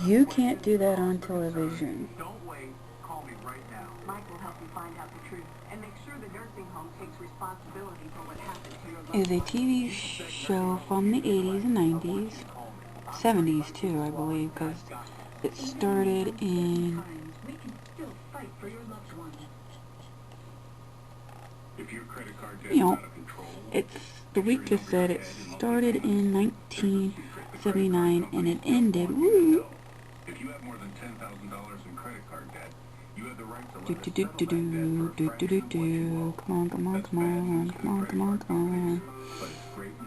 You can't do that on television. Don't wait. Call me right now. Mike will help you find out the truth and make sure the nursing home takes responsibility for what happened to your Is a TV show from the 80s and 90s, 70s too, I believe, because it started in, you know, it's, the week just said it started in 1979 and it ended, woo, If you have more than $10,000 in credit card debt, you have the right to do do do do do do do do, come on, come on, come on, come on, come on, come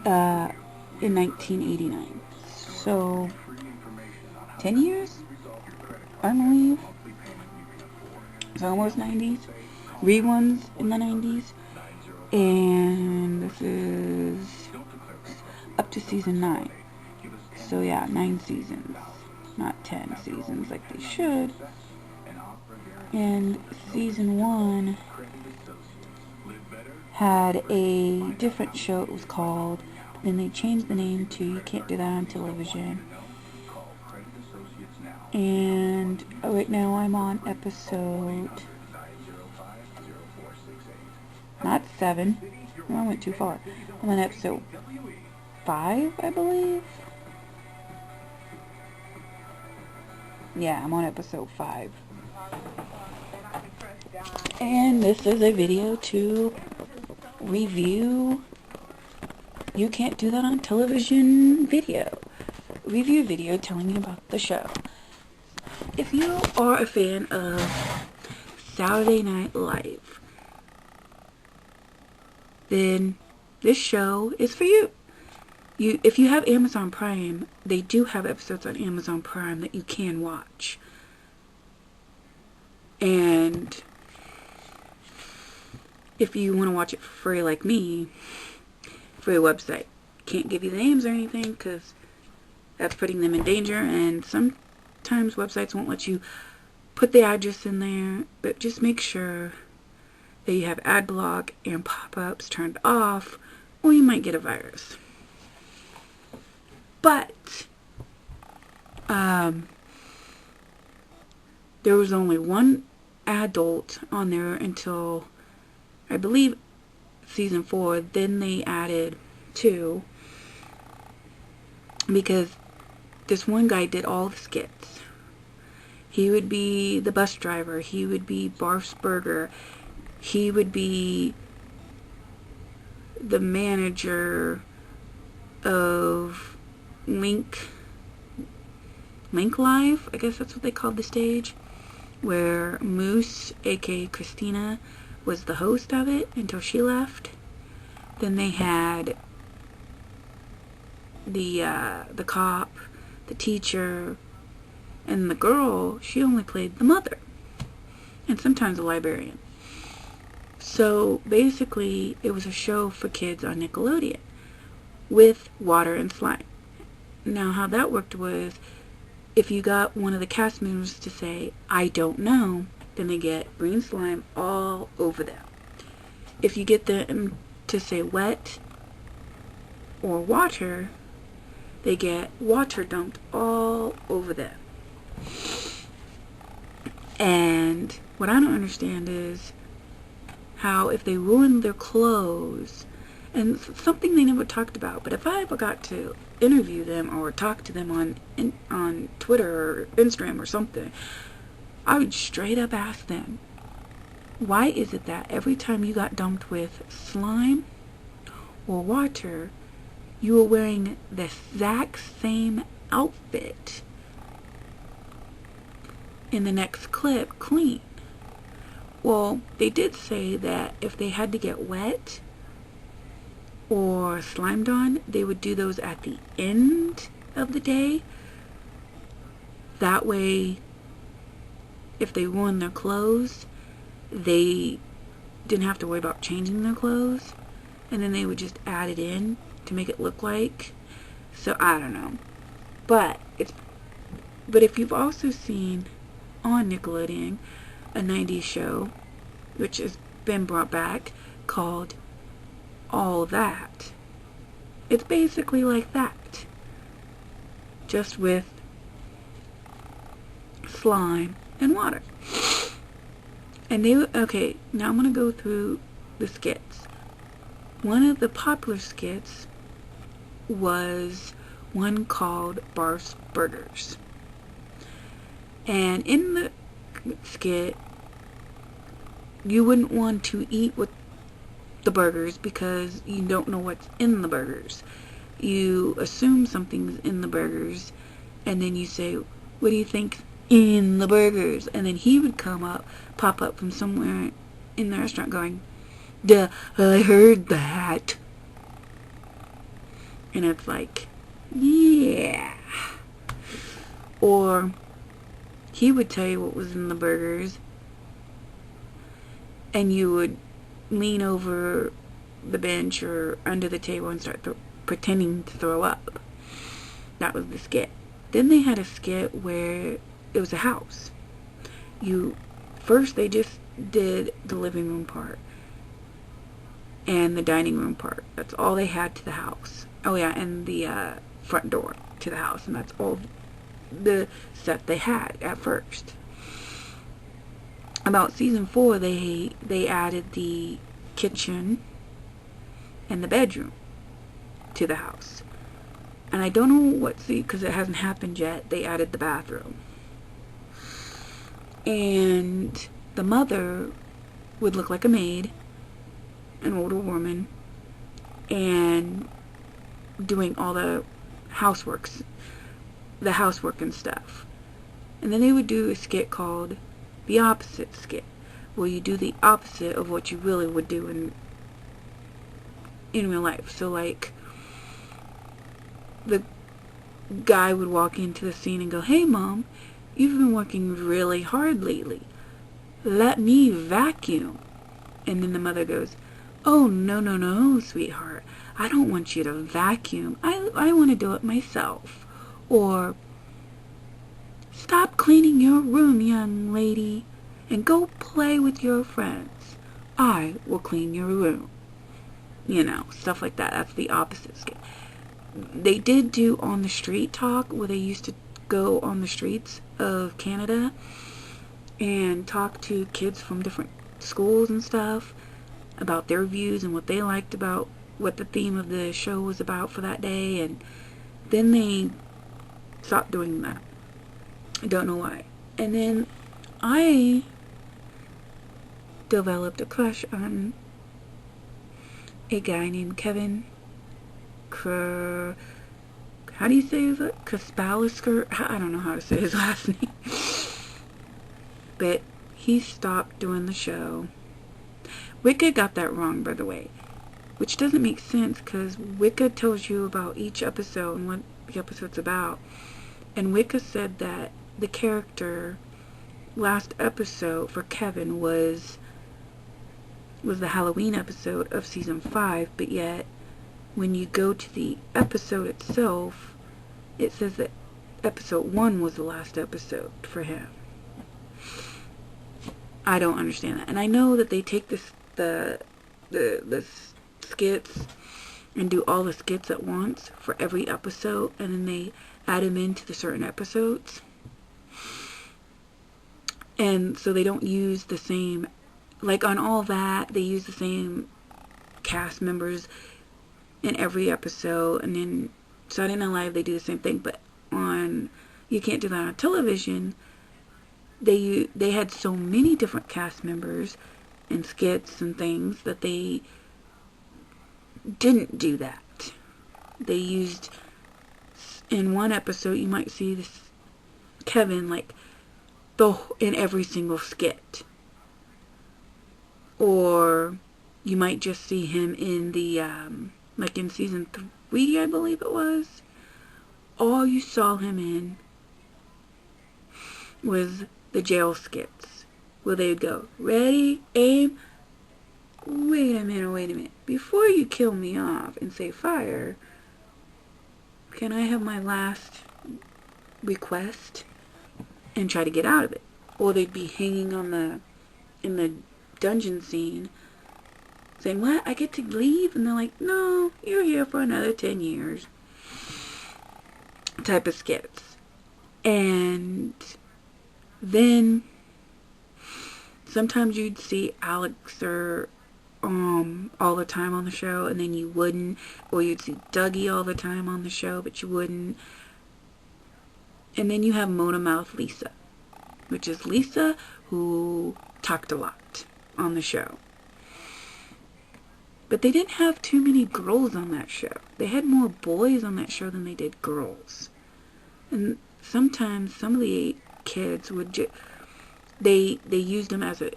on, in 1989, so 10 years, I believe, it's almost 90s, reruns in the 90s, and this is up to season 9, so yeah, 9 seasons, not 10 seasons like they should. And season 1 had a different show, it was called, then they changed the name to You Can't Do That on Television. And right now I'm on episode, not 7, I went too far, I'm on episode 5, I believe. Yeah, I'm on episode 5. And this is a video to review You Can't Do That on Television video. Review video telling you about the show. If you are a fan of Saturday Night Live, then this show is for you. If you have Amazon Prime, they do have episodes on Amazon Prime that you can watch. And if you want to watch it for free like me, free website. Can't give you the names or anything because that's putting them in danger, and sometimes websites won't let you put the address in there, but just make sure that you have ad block and pop-ups turned off, or you might get a virus. But there was only one adult on there until, I believe, season 4. Then they added 2 because this one guy did all the skits. He would be the bus driver, he would be Barf's Burger, he would be the manager of Link Live, I guess that's what they called the stage, where Moose, aka Christina, was the host of it until she left. Then they had the cop, the teacher, and the girl, she only played the mother, and sometimes a librarian. So basically it was a show for kids on Nickelodeon with water and slime. Now how that worked was, if you got one of the cast members to say, I don't know, then they get green slime all over them. If you get them to say wet or water, they get water dumped all over them. And what I don't understand is how if they ruin their clothes, and something they never talked about, but if I ever got to interview them or talk to them on Twitter or Instagram or something, I would straight up ask them, why is it that every time you got dumped with slime or water, you were wearing the exact same outfit in the next clip clean? Well, they did say that if they had to get wet or slimed on, they would do those at the end of the day. That way, if they ruined their clothes, they didn't have to worry about changing their clothes, and then they would just add it in to make it look like. So I don't know, but if you've also seen on Nickelodeon a 90s show which has been brought back called All That, it's basically like that. just with slime and water. And okay, now I'm going to go through the skits. One of the popular skits was one called Barf's Burgers. And in the skit, you wouldn't want to eat with the burgers because you don't know what's in the burgers. You assume something's in the burgers, and then you say, what do you think's in the burgers? And then he would pop up from somewhere in the restaurant going, duh, I heard that. And it's like, yeah. Or he would tell you what was in the burgers, and you would lean over the bench or under the table and start pretending to throw up. That was the skit. Then they had a skit where it was a house. First they just did the living room part and the dining room part. That's all they had to the house. Oh yeah, and the front door to the house, and that's all the set they had at first. About season 4, they added the kitchen and the bedroom to the house. And I don't know because it hasn't happened yet, they added the bathroom. And the mother would look like a maid, an older woman, and doing all the housework and stuff. And then they would do a skit called the opposite skit, where you do the opposite of what you really would do in real life. So like, the guy would walk into the scene and go, hey mom, you've been working really hard lately. Let me vacuum. And then the mother goes, oh, no, sweetheart. I don't want you to vacuum. I want to do it myself. Or, stop cleaning your room, young lady, and go play with your friends. I will clean your room. You know, stuff like that. That's the opposite skit. They did do on the street talk, where they used to go on the streets of Canada and talk to kids from different schools and stuff about their views and what they liked about what the theme of the show was about for that day. And then they stopped doing that. I don't know why. And then I developed a crush on a guy named Kevin how do you say his last? Kaspalisker? I don't know how to say his last name. But he stopped doing the show. Wicca got that wrong, by the way, which doesn't make sense because Wicca tells you about each episode and what the episode's about. And Wicca said that the character last episode for Kevin was the Halloween episode of season 5, but yet when you go to the episode itself, it says that episode 1 was the last episode for him. I don't understand that. And I know that they take the skits and do all the skits at once for every episode, and then they add them into the certain episodes. And so they don't use the same, like on All That, they use the same cast members in every episode, and then Saturday Night Live they do the same thing, but you can't do that on television. They had so many different cast members and skits and things that they didn't do that. They used, in one episode you might see this Kevin like in every single skit, or you might just see him in the like in season 3, I believe it was. All you saw him in was the jail skits, where they would go, ready, aim, wait a minute, before you kill me off and say fire, can I have my last request, and try to get out of it. Or they'd be hanging in the dungeon scene saying, what, I get to leave? And they're like, no, you're here for another 10 years. type of skits. And then sometimes you'd see Alex or all the time on the show, and then you wouldn't, or you'd see Dougie all the time on the show, but you wouldn't. And then you have Mona Mouth Lisa, which is Lisa who talked a lot on the show. But they didn't have too many girls on that show. They had more boys on that show than they did girls. And sometimes some of the kids would they used them as a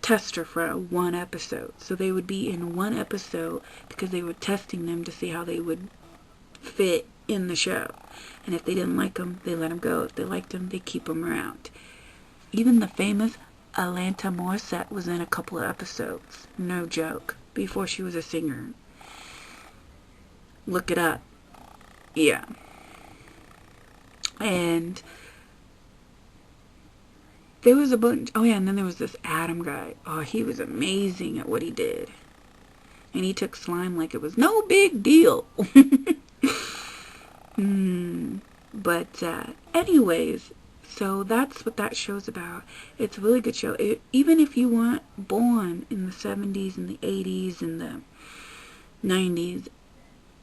tester for one episode. So they would be in one episode because they were testing them to see how they would fit in the show. And if they didn't like them, they let them go. If they liked them, they keep them around. Even the famous Atlanta Morissette was in a couple of episodes. No joke. Before she was a singer. Look it up. Yeah. And there was a bunch. Oh yeah, and then there was this Adam guy. Oh, he was amazing at what he did. And he took slime like it was no big deal. But anyways, so that's what that show's about. It's a really good show. Even if you weren't born in the 70s and the 80s and the 90s,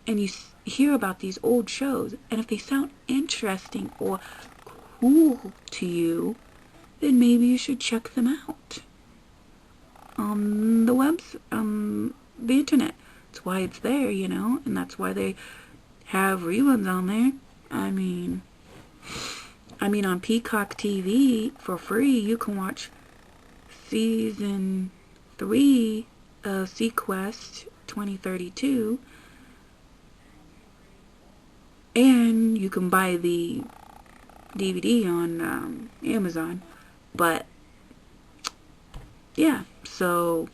and you hear about these old shows, and if they sound interesting or cool to you, then maybe you should check them out on the internet. That's why it's there, you know, and that's why they have reruns on there. I mean, on Peacock TV for free, you can watch season 3 of Sequest 2032, and you can buy the DVD on Amazon. But yeah, so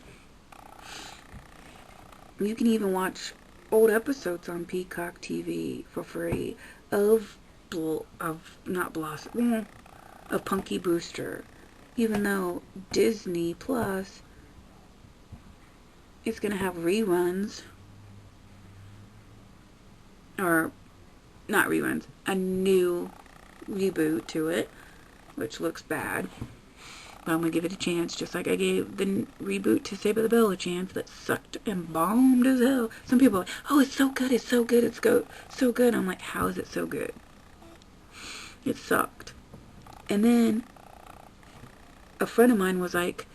you can even watch old episodes on Peacock TV for free of Punky Brewster, even though Disney Plus is gonna have reruns, or not reruns, a new reboot to it, which looks bad. But I'm gonna give it a chance, just like I gave the reboot to Saved by the Bell a chance that sucked and bombed as hell. Some people are like, oh, it's so good, it's so good, it's so good. I'm like, how is it so good? It sucked. And then a friend of mine was like,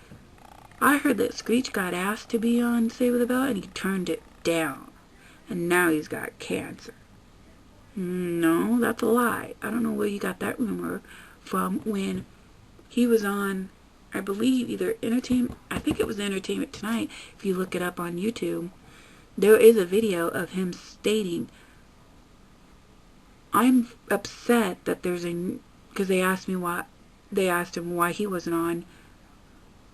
I heard that Screech got asked to be on Saved by the Bell and he turned it down, and now he's got cancer. No, that's a lie. I don't know where you got that rumor from. When he was on, I believe, either I think it was Entertainment Tonight. If you look it up on YouTube, there is a video of him stating, I'm upset that there's because they asked him why he wasn't on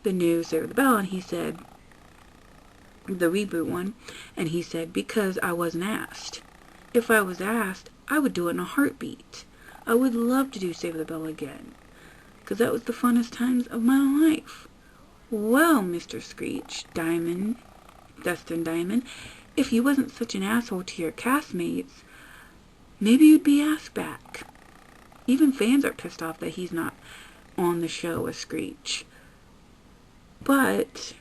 the new Saved by the Bell, and he said, the reboot one, and he said, because I wasn't asked. If I was asked, I would do it in a heartbeat. I would love to do Saved by the Bell again, because that was the funnest times of my life. Well, Mr. Screech Diamond, Dustin Diamond, if you wasn't such an asshole to your castmates, maybe you'd be asked back. Even fans are pissed off that he's not on the show with Screech. But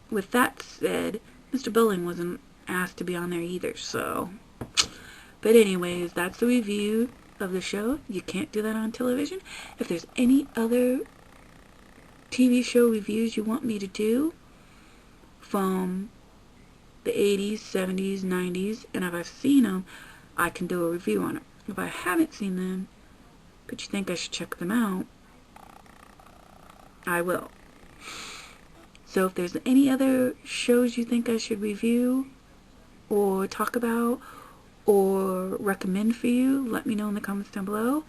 with that said, Mr. Billing wasn't asked to be on there either, so. But anyways, that's the review of the show. You can't do that on television. If there's any other TV show reviews you want me to do from the 80s, 70s, 90s, and if I've seen them, I can do a review on them. If I haven't seen them, but you think I should check them out, I will. So if there's any other shows you think I should review or talk about or recommend for you, let me know in the comments down below,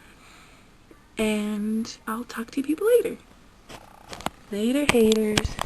and I'll talk to you people later. Later, haters.